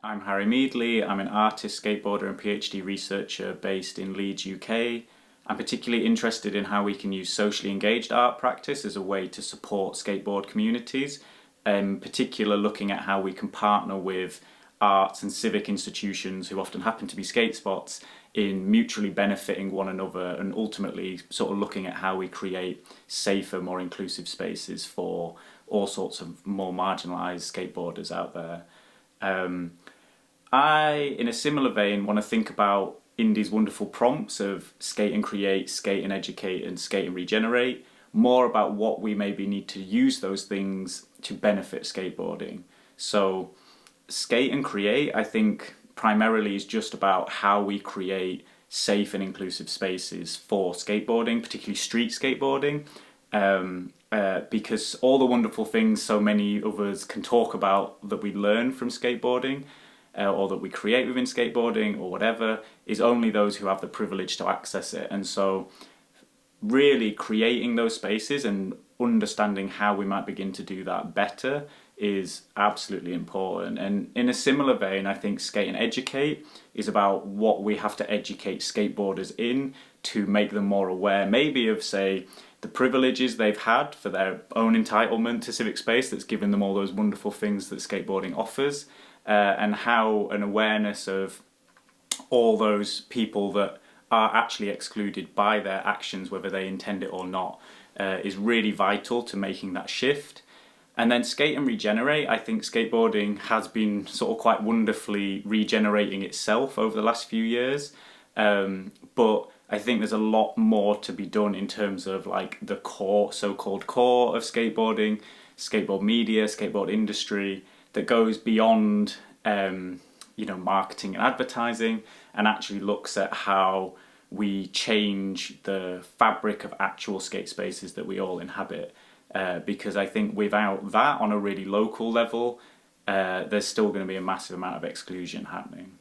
I'm Harry Meadley. I'm an artist, skateboarder and PhD researcher based in Leeds, UK. I'm particularly interested in how we can use socially engaged art practice as a way to support skateboard communities, in particular looking at how we can partner with arts and civic institutions who often happen to be skate spots in mutually benefiting one another and ultimately sort of looking at how we create safer, more inclusive spaces for all sorts of more marginalised skateboarders out there. In a similar vein, want to think about Indy's wonderful prompts of skate and create, skate and educate, and skate and regenerate, more about what we maybe need to use those things to benefit skateboarding. So skate and create, I think, primarily is just about how we create safe and inclusive spaces for skateboarding, particularly street skateboarding, because all the wonderful things so many of us can talk about that we learn from skateboarding, or that we create within skateboarding or whatever, is only those who have the privilege to access it. And so really creating those spaces and understanding how we might begin to do that better is absolutely important. And in a similar vein, I think skate and educate is about what we have to educate skateboarders in to make them more aware, maybe of, say, the privileges they've had for their own entitlement to civic space that's given them all those wonderful things that skateboarding offers, and how an awareness of all those people that are actually excluded by their actions, whether they intend it or not, is really vital to making that shift. And then skate and regenerate, I think skateboarding has been sort of quite wonderfully regenerating itself over the last few years, but I think there's a lot more to be done in terms of like the core, so-called core of skateboarding, skateboard media, skateboard industry, that goes beyond marketing and advertising, and actually looks at how we change the fabric of actual skate spaces that we all inhabit. Because I think without that on a really local level, there's still going to be a massive amount of exclusion happening.